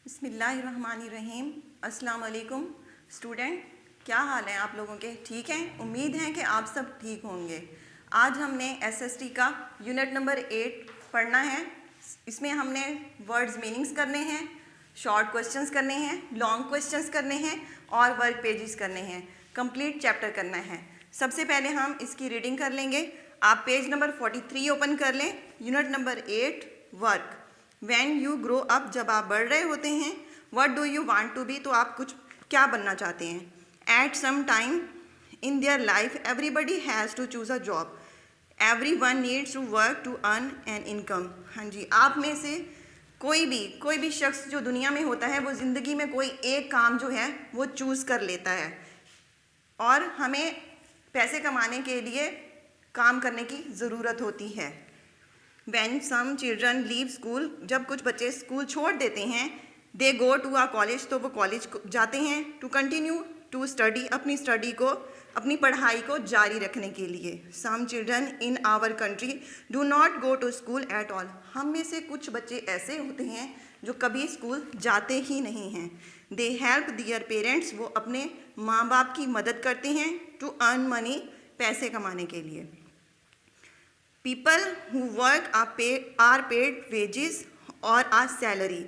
बिस्मिल्लाहिर्रहमानिर्रहीम। अस्सलाम वालेकुम स्टूडेंट, क्या हाल है आप लोगों के? ठीक हैं, उम्मीद है कि आप सब ठीक होंगे। आज हमने एसएसटी का यूनिट नंबर 8 पढ़ना है। इसमें हमने वर्ड्स मीनिंग्स करने हैं, शॉर्ट क्वेश्चंस करने हैं, लॉन्ग क्वेश्चंस करने हैं और वर्क पेजेस करने हैं। कंप्लीट चैप्टर करना है। सबसे पहले हम इसकी रीडिंग कर लेंगे। आप पेज नंबर 43 ओपन कर लें। Unit number 8 work. When you grow up, जब आप बढ़ रहे होते हैं, what do you want to be, तो आप कुछ क्या बनना चाहते हैं? At some time in their life, everybody has to choose a job. Everyone needs to work to earn an income. हाँ जी, आप में से कोई भी शख्स जो दुनिया में होता है वो ज़िंदगी में कोई एक काम जो है वो चूज़ कर लेता है और हमें पैसे कमाने के लिए काम करने की ज़रूरत होती है। When some children leave school, जब कुछ बच्चे स्कूल छोड़ देते हैं, they go to a college, तो वो कॉलेज जाते हैं to continue to study, अपनी स्टडी को, अपनी पढ़ाई को जारी रखने के लिए। Some children in our country do not go to school at all. हम में से कुछ बच्चे ऐसे होते हैं जो कभी स्कूल जाते ही नहीं हैं। They help their parents, वो अपने माँ बाप की मदद करते हैं to earn money, पैसे कमाने के लिए। People who work are paid wages और a salary.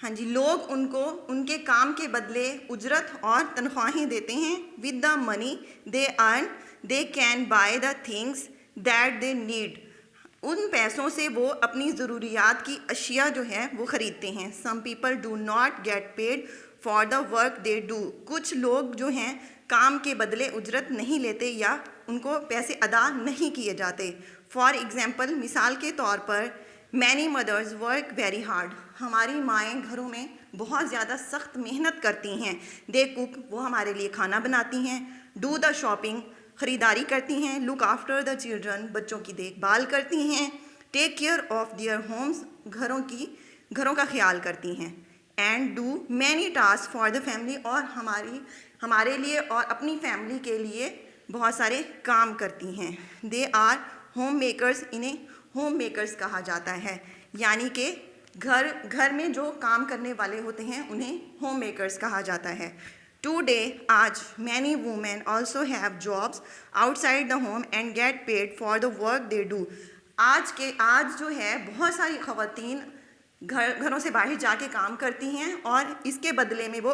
हाँ जी, लोग उनको उनके काम के बदले उजरत और तनख्वाहें देते हैं। With the money they earn, they can buy the things that they need. उन पैसों से वो अपनी ज़रूरियात की अशिया जो है वो ख़रीदते हैं। Some people do not get paid for the work they do. कुछ लोग जो हैं काम के बदले उजरत नहीं लेते या उनको पैसे अदा नहीं किए जाते। फॉर एग्ज़ाम्पल, मिसाल के तौर पर, many mothers work very hard. हमारी माएँ घरों में बहुत ज़्यादा सख्त मेहनत करती हैं। दे कुक, वो हमारे लिए खाना बनाती हैं। डू द शॉपिंग, ख़रीदारी करती हैं। लुक आफ्टर द चिल्ड्रन, बच्चों की देखभाल करती हैं। Take care of their homes, घरों का ख्याल करती हैं। And do many task for the family, और हमारे लिए और अपनी फैमिली के लिए बहुत सारे काम करती हैं। दे आर होम मेकर्स, इन्हें होम मेकर्स कहा जाता है, यानी कि घर में जो काम करने वाले होते हैं उन्हें होम मेकर्स कहा जाता है। टुडे, आज, many women also have jobs outside the home and get paid for the work they do. आज जो है बहुत सारी ख़वातीन घरों से बाहर जाके काम करती हैं और इसके बदले में वो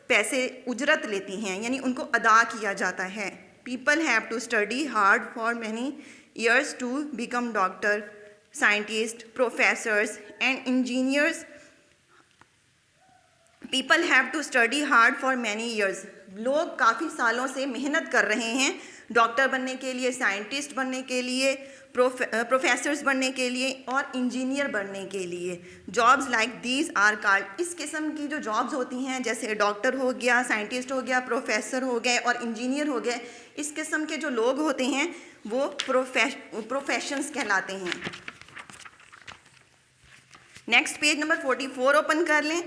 पैसे उजरत लेती हैं, यानी उनको अदा किया जाता है। People have to study hard for many years to become doctor, scientists, professors and engineers. People have to study hard for many years. लोग काफ़ी सालों से मेहनत कर रहे हैं डॉक्टर बनने के लिए, साइंटिस्ट बनने के लिए, प्रोफेसर्स बनने के लिए और इंजीनियर बनने के लिए। Jobs like these are called, इस किस्म की जो जॉब्स होती हैं जैसे डॉक्टर हो गया, साइंटिस्ट हो गया, प्रोफेसर हो गए और इंजीनियर हो गए, इस किस्म के जो लोग होते हैं वो प्रोफेशंस कहलाते हैं। नेक्स्ट पेज नंबर 44 ओपन कर लें।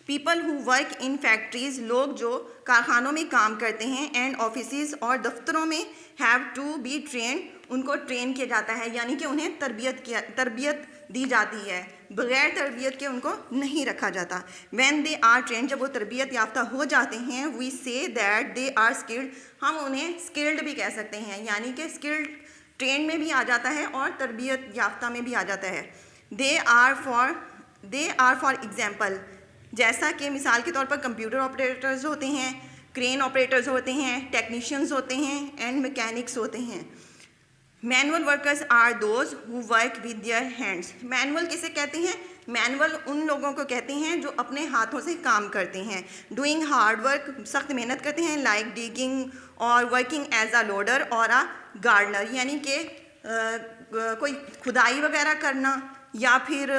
People who work in factories, लोग जो कारखानों में काम करते हैं, एंड ऑफिसेज और दफ्तरों में, हैव टू बी ट्रेन, उनको ट्रेन किया जाता है, यानी कि उन्हें तरबियत दी जाती है। बगैर तरबियत के उनको नहीं रखा जाता। व्हेन दे आर ट्रेन, जब वो तरबियत याफ्ता हो जाते हैं, we say that they are skilled, हम उन्हें स्किल्ड भी कह सकते हैं, यानी कि स्किल्ड ट्रेन में भी आ जाता है और तरबियत याफ्ता में भी आ जाता है। दे आर फॉर एग्जाम्पल, जैसा कि मिसाल के तौर पर कंप्यूटर ऑपरेटर्स होते हैं, क्रेन ऑपरेटर्स होते हैं, टेक्नीशियंस होते हैं एंड मैकेनिक्स होते हैं। Manual workers are those who work with their hands. Manual किसे कहते हैं? मैनुअल उन लोगों को कहते हैं जो अपने हाथों से काम करते हैं। डूइंग हार्ड वर्क, सख्त मेहनत करते हैं, लाइक डिगिंग और वर्किंग एज अ लोडर और अ गार्डनर, यानी कि कोई खुदाई वगैरह करना या फिर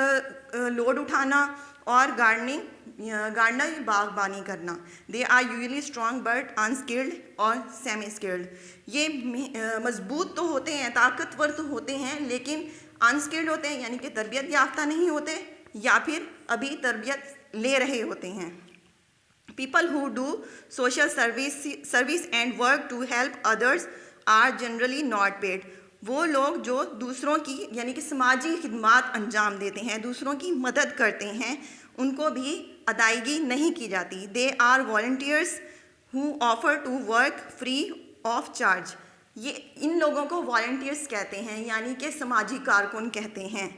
लोड उठाना और गार्डनर बागबानी करना। They are usually strong but unskilled और सेमी स्किल्ड। ये मजबूत तो होते हैं, ताकतवर तो होते हैं, लेकिन अनस्किल्ड होते हैं, यानी कि तरबियत याफ्ता नहीं होते या फिर अभी तरबियत ले रहे होते हैं। People who do social service and work to help others are generally not paid. वो लोग जो दूसरों की यानी कि समाजी खिदमात अंजाम देते हैं, दूसरों की मदद करते हैं, उनको भी अदायगी नहीं की जाती। They are volunteers who offer to work free of charge. ये इन लोगों को वॉलंटियर्स कहते हैं, यानी कि समाजी कारकुन कहते हैं।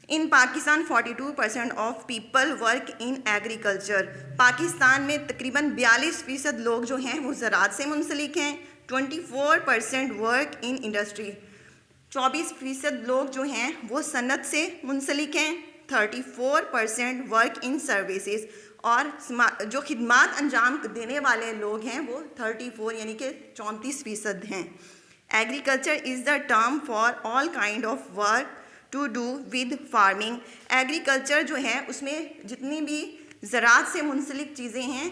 In Pakistan 42% of people work in agriculture. Pakistan में तकरीबन 42% लोग जो हैं वो ज़राअत से मुंसलिक हैं। 24% वर्क इन इंडस्ट्री। 24% लोग जो हैं वो सनत से मुंसलिक हैं। 34% वर्क इन सर्विसेज। और जो खिदमात अंजाम देने वाले लोग हैं वो 34 यानी कि 34% हैं। Agriculture is the term for all kind of work to do with farming. Agriculture जो है उसमें जितनी भी ज़राअत से मुंसलिक चीज़ें हैं,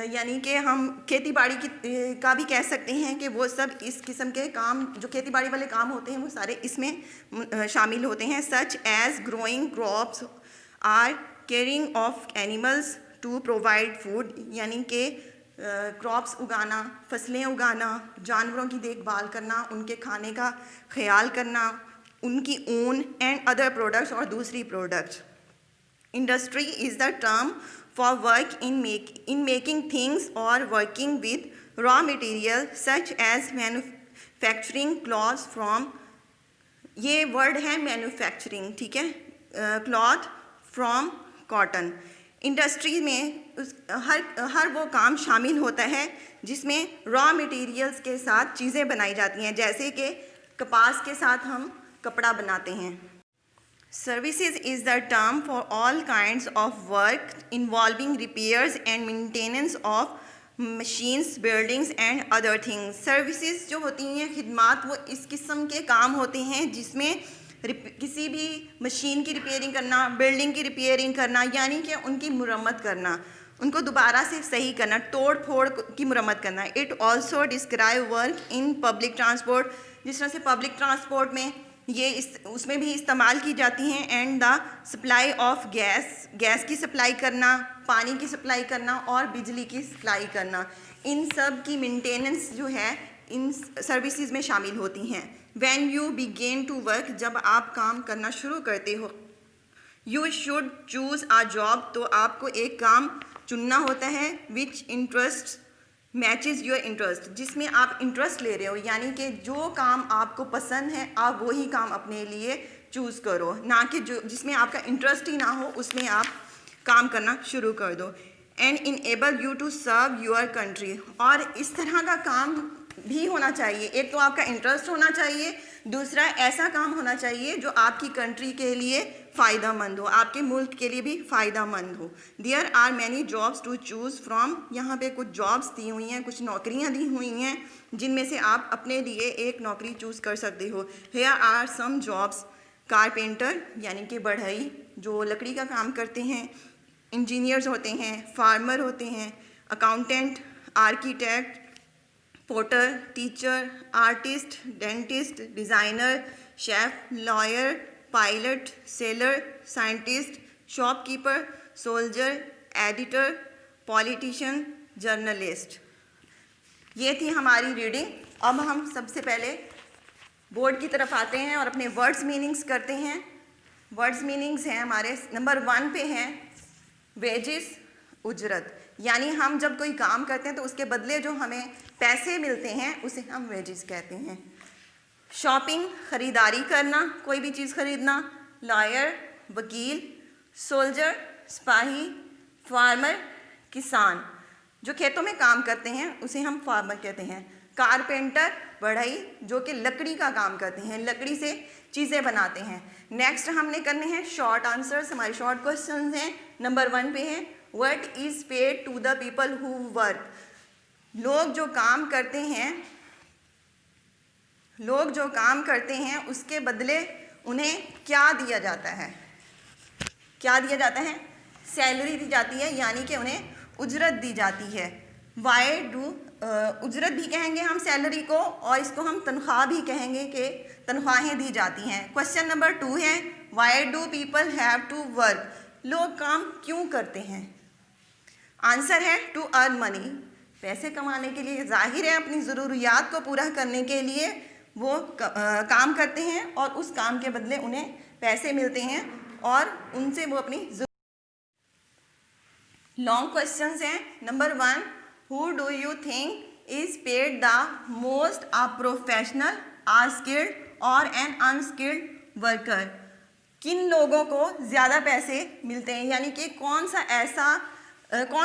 यानी कि हम खेती बाड़ी का भी कह सकते हैं कि वो सब इस किस्म के काम, जो खेती बाड़ी वाले काम होते हैं वो सारे इसमें शामिल होते हैं। Such as growing crops or caring of animals to provide food, यानी कि क्रॉप्स उगाना, फसलें उगाना, जानवरों की देखभाल करना, उनके खाने का ख्याल करना, उनकी ऊन एंड अदर प्रोडक्ट्स और दूसरी प्रोडक्ट्स। Industry is the term for work in making things और working with raw material such as manufacturing clothes from, ये वर्ड है मैन्युफैक्चरिंग, ठीक है, क्लॉथ फ्रॉम कॉटन। इंडस्ट्री में हर वो काम शामिल होता है जिसमें रॉ मटेरियल्स के साथ चीज़ें बनाई जाती हैं, जैसे कि कपास के साथ हम कपड़ा बनाते हैं। Services is the term for all kinds of work involving repairs and maintenance of machines, buildings and other things. Services जो होती हैं, खिदमात, वो इस किस्म के काम होते हैं जिसमें किसी भी मशीन की रिपेयरिंग करना, बिल्डिंग की रिपेयरिंग करना, यानी कि उनकी मुरम्मत करना, उनको दोबारा से सही करना, तोड़ फोड़ की मुरम्मत करना। It also describe work in public transport, जिस तरह से पब्लिक ट्रांसपोर्ट में ये उसमें भी इस्तेमाल की जाती हैं। And the supply of gas, gas की सप्लाई करना, पानी की सप्लाई करना और बिजली की सप्लाई करना, इन सब की मेंटेनेंस जो है इन सर्विसेज में शामिल होती हैं। When you begin to work, जब आप काम करना शुरू करते हो, you should choose a job, तो आपको एक काम चुनना होता है which interest matches your interest, जिसमें आप इंटरेस्ट ले रहे हो, यानी कि जो काम आपको पसंद है आप वही काम अपने लिए चूज़ करो, ना कि जो जिसमें आपका इंटरेस्ट ही ना हो उसमें आप काम करना शुरू कर दो। And enable you to serve your country, और इस तरह का काम भी होना चाहिए। एक तो आपका इंटरेस्ट होना चाहिए, दूसरा ऐसा काम होना चाहिए जो आपकी कंट्री के लिए फ़ायदा मंद हो, आपके मुल्क के लिए भी फ़ायदा मंद हो। There are many jobs to choose from, यहाँ पे कुछ जॉब्स दी हुई हैं, कुछ नौकरियाँ दी हुई हैं जिनमें से आप अपने लिए एक नौकरी चूज़ कर सकते हो। Here are some jobs. Carpenter यानी कि बढ़ई, जो लकड़ी का काम करते हैं, इंजीनियर्स होते हैं, फार्मर होते हैं, accountant, architect, potter, teacher, artist, dentist, designer, chef, lawyer, pilot, sailor, scientist, shopkeeper, soldier, editor, politician, journalist. ये थी हमारी रीडिंग। अब हम सबसे पहले बोर्ड की तरफ आते हैं और अपने वर्ड्स मीनिंग्स करते हैं। वर्ड्स मीनिंग्स हैं हमारे, नंबर 1 पे हैं वेजेस, उजरत, यानी हम जब कोई काम करते हैं तो उसके बदले जो हमें पैसे मिलते हैं उसे हम वेजेस कहते हैं। शॉपिंग, ख़रीदारी करना, कोई भी चीज़ ख़रीदना। लॉयर, वकील। सोल्जर, सिपाही। फार्मर, किसान, जो खेतों में काम करते हैं उसे हम फार्मर कहते हैं। कारपेंटर, बढ़ई, जो कि लकड़ी का काम करते हैं, लकड़ी से चीज़ें बनाते हैं। नेक्स्ट हमने करने हैं शॉर्ट आंसर्स, हमारे शॉर्ट क्वेश्चंस हैं। नंबर 1 पे है what is paid to the people who work. लोग जो काम करते हैं उसके बदले उन्हें क्या दिया जाता है? क्या दिया जाता है? सैलरी दी जाती है, यानी कि उन्हें उजरत दी जाती है। वाई डू, उजरत भी कहेंगे हम सैलरी को, और इसको हम तनख्वाह भी कहेंगे कि तनख्वाहें दी जाती हैं। क्वेश्चन नंबर 2 है why do people have to work. लोग काम क्यों करते हैं? आंसर है टू अर्न मनी, पैसे कमाने के लिए। जाहिर है अपनी ज़रूरियात को पूरा करने के लिए वो काम करते हैं और उस काम के बदले उन्हें पैसे मिलते हैं और उनसे वो अपनी लॉन्ग क्वेश्चंस हैं। Number 1, who do you think is paid the most, a professional, a skilled और एन अनस्किल्ड वर्कर। किन लोगों को ज़्यादा पैसे मिलते हैं, यानी कि कौन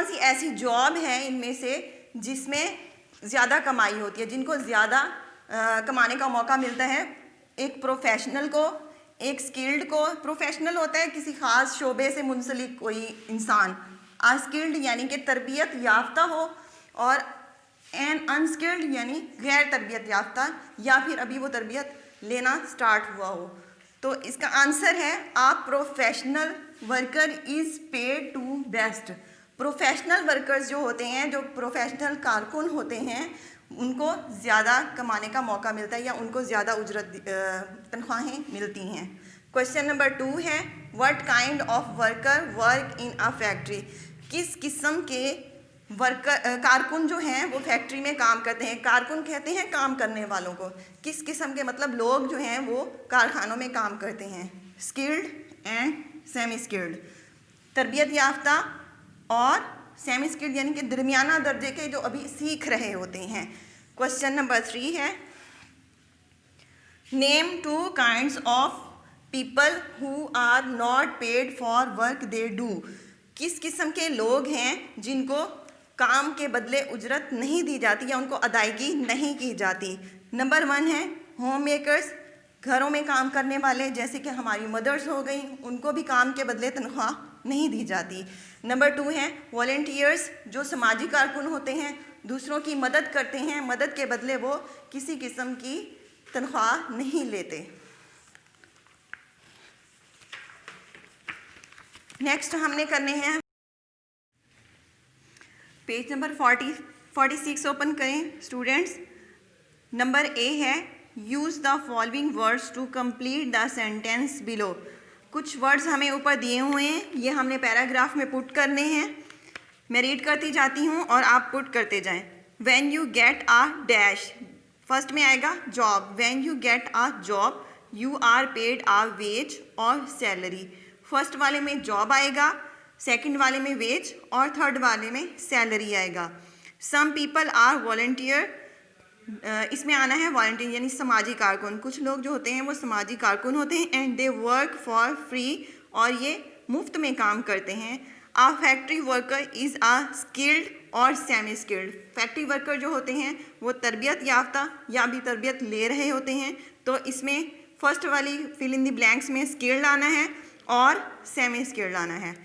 सी ऐसी जॉब है इनमें से जिसमें ज़्यादा कमाई होती है, जिनको ज़्यादा कमाने का मौका मिलता है। एक प्रोफेशनल को, एक स्किल्ड को। प्रोफेशनल होता है किसी ख़ास शोबे से मुंसलिक कोई इंसान। अनस्किल्ड यानी कि तरबियत याफ्ता हो, और एन अनस्किल्ड यानी गैर तरबियत याफ्ता, या फिर अभी वो तरबियत लेना स्टार्ट हुआ हो। तो इसका आंसर है a professional worker is paid to best. Professional workers जो होते हैं, जो प्रोफेशनल कारकुन होते हैं, उनको ज़्यादा कमाने का मौका मिलता है या उनको ज़्यादा उजरत तनख्वाहें मिलती हैं। क्वेश्चन नंबर 2 है, what kind of worker work in a factory. किस किस्म के कारकुन जो हैं वो फैक्ट्री में काम करते हैं। कारकुन कहते हैं काम करने वालों को। किस किस्म के मतलब लोग जो हैं वो कारखानों में काम करते हैं। स्किल्ड एंड सेमी स्किल्ड, तरबियत याफ्ता और सेमी स्किल्ड यानी कि दरमियाना दर्जे के जो अभी सीख रहे होते हैं। क्वेश्चन नंबर 3 है, name 2 kinds of people who are not paid for work they do. किस किस्म के लोग हैं जिनको काम के बदले उजरत नहीं दी जाती या उनको अदायगी नहीं की जाती। नंबर 1 है होम मेकर्स, घरों में काम करने वाले, जैसे कि हमारी मदर्स हो गई, उनको भी काम के बदले तनख्वाह नहीं दी जाती। नंबर 2 है वॉलंटियर्स, जो समाजी कारकुन होते हैं, दूसरों की मदद करते हैं, मदद के बदले वो किसी किस्म की तनख्वाह नहीं लेते। नेक्स्ट हमने करने हैं पेज नंबर 46 ओपन करें स्टूडेंट्स। नंबर ए है, use the following words to complete the sentence below. कुछ वर्ड्स हमें ऊपर दिए हुए हैं, ये हमने पैराग्राफ में पुट करने हैं। मैं रीड करती जाती हूँ और आप पुट करते जाएं। When you get a dash, first में आएगा job. When you get a job you are paid a wage और सैलरी। फर्स्ट वाले में जॉब आएगा, सेकंड वाले में वेज और थर्ड वाले में सैलरी आएगा। सम पीपल आर वॉलंटियर, इसमें आना है वॉलंटियर यानी समाजी कारकुन। कुछ लोग जो होते हैं वो समाजी कारकुन होते हैं। And they work for free, और ये मुफ्त में काम करते हैं। A factory worker is a skilled और सेमी स्किल्ड। फैक्ट्री वर्कर जो होते हैं वो तरबियत याफ्ता या भी तरबियत ले रहे होते हैं। तो इसमें फर्स्ट वाली फिल इन द ब्लैंक्स में स्किल्ड आना है और सेमी स्किल्ड आना है।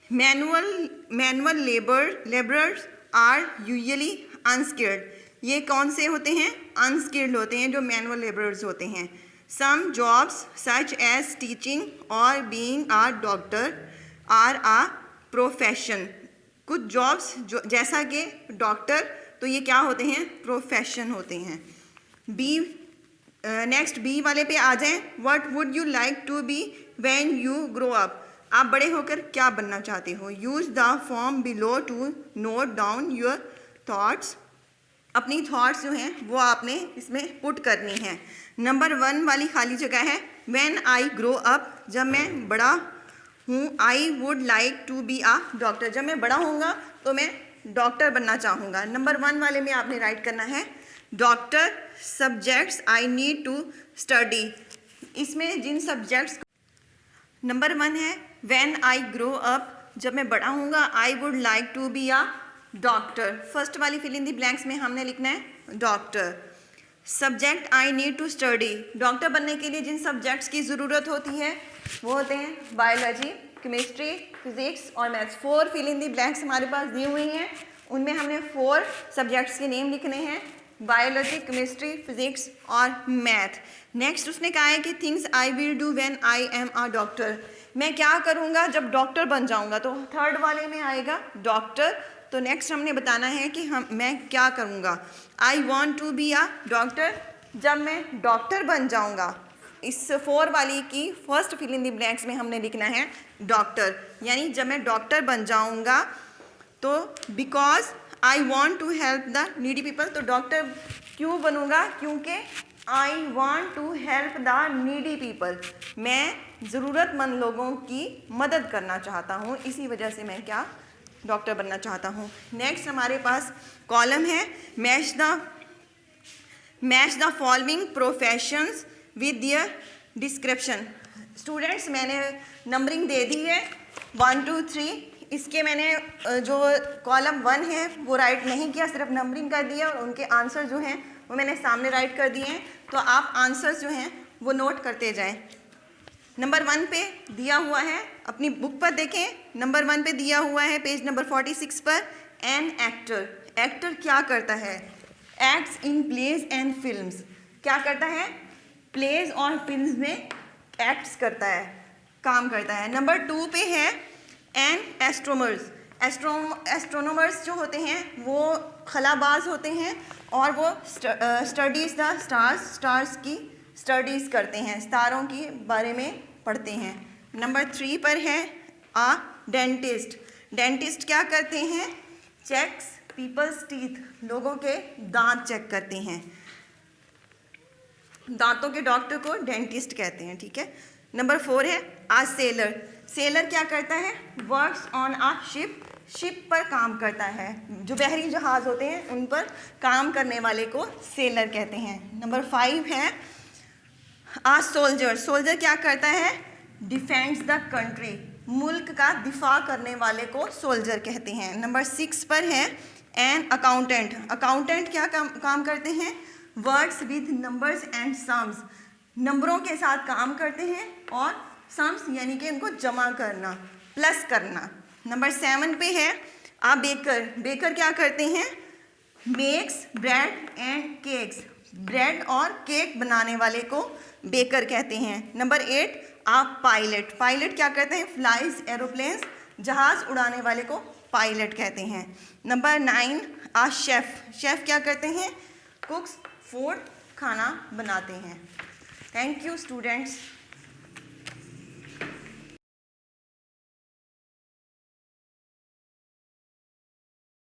Manual labourers are usually unskilled. ये कौन से होते हैं? अनस्किल्ड होते हैं जो मैनुअल लेबरर्स होते हैं। Some jobs such as teaching और being a doctor are a profession. कुछ जॉब्स जो जैसा कि डॉक्टर, तो ये क्या होते हैं? प्रोफेशन होते हैं। नेक्स्ट बी वाले पे आ जाएं। What would you like to be when you grow up. आप बड़े होकर क्या बनना चाहते हो? Use the form below to note down your thoughts. अपनी थॉट्स जो हैं वो आपने इसमें पुट करनी है। नंबर 1 वाली खाली जगह है व्हेन आई ग्रो अप, जब मैं बड़ा हूँ। I would like to be a doctor, जब मैं बड़ा होऊंगा तो मैं डॉक्टर बनना चाहूँगा। नंबर 1 वाले में आपने राइट करना है doctor. Subjects I need to study, इसमें जिन सब्जेक्ट्स, नंबर 1 है व्हेन आई ग्रो अप, जब मैं बड़ा होऊंगा। I would like to be a doctor, first वाली फिल इन द ब्लैंक्स में हमने लिखना है doctor. Subject I need to study, doctor बनने के लिए जिन सब्जेक्ट्स की ज़रूरत होती है वो होते हैं बायोलॉजी, केमिस्ट्री, फिजिक्स और maths. 4 fill in the blanks हमारे पास दी हुई हैं, उनमें हमने 4 सब्जेक्ट्स के नेम लिखने हैं, बायोलॉजी, केमिस्ट्री, फिजिक्स और मैथ। नेक्स्ट उसने कहा है कि things I will do when I am a doctor, मैं क्या करूँगा जब डॉक्टर बन जाऊँगा। तो थर्ड वाले में आएगा डॉक्टर। तो नेक्स्ट हमने बताना है कि मैं क्या करूँगा। I want to be a doctor, जब मैं डॉक्टर बन जाऊँगा। इस 4 वाली की first fill in the blanks में हमने लिखना है डॉक्टर, यानी जब मैं डॉक्टर बन जाऊँगा। तो because I want to help the needy people, तो डॉक्टर क्यों बनूँगा? क्योंकि I want to help the needy people, मैं ज़रूरतमंद लोगों की मदद करना चाहता हूँ, इसी वजह से मैं क्या डॉक्टर बनना चाहता हूँ। नेक्स्ट हमारे पास कॉलम है match the following professions with their description. Students मैंने नंबरिंग दे दी है 1 2 3। इसके मैंने जो कॉलम 1 है वो राइट नहीं किया, सिर्फ नंबरिंग कर दिया और उनके आंसर जो हैं वो मैंने सामने राइट कर दिए हैं। तो आप आंसर्स जो हैं वो नोट करते जाएं। नंबर 1 पे दिया हुआ है, अपनी बुक पर देखें, नंबर 1 पे दिया हुआ है पेज नंबर 46 पर, एन एक्टर। एक्टर क्या करता है? Acts in plays and films. क्या करता है? प्लेज और फिल्म्स में एक्ट्स करता है, काम करता है। नंबर 2 पे है एन एस्ट्रोनॉमर्स। एस्ट्रोनॉमर्स जो होते हैं वो खलाबाज होते हैं और वो स्टडीज़ द स्टार्स की स्टडीज़ करते हैं, सितारों के बारे में पढ़ते हैं। नंबर 3 पर है आ डेंटिस्ट। डेंटिस्ट क्या करते हैं? चेक्स पीपल्स टीथ, लोगों के दांत चेक करते हैं। दांतों के डॉक्टर को डेंटिस्ट कहते हैं, ठीक है। नंबर 4 है आ सेलर। सेलर क्या करता है? Works on a ship. Ship पर काम करता है, जो बहरी जहाज़ होते हैं उन पर काम करने वाले को सेलर कहते हैं। नंबर 5 है आ सोल्जर। सोल्जर क्या करता है? डिफेंड्स द कंट्री, मुल्क का दिफा करने वाले को सोल्जर कहते हैं। नंबर 6 पर है एन अकाउंटेंट। अकाउंटेंट क्या काम करते हैं? Works with numbers and sums, नंबरों के साथ काम करते हैं और सम्स यानी कि उनको जमा करना, प्लस करना। नंबर 7 पे है आ बेकर। बेकर क्या करते हैं? Makes bread and cakes, bread और केक बनाने वाले को बेकर कहते हैं। नंबर 8 आ पायलट। पायलट क्या करते हैं? फ्लाइज एरोप्लेन्स, जहाज़ उड़ाने वाले को पायलट कहते हैं। नंबर 9 आ शेफ़। शेफ़ क्या करते हैं? कुक्स, फूड, खाना बनाते हैं। Thank you students.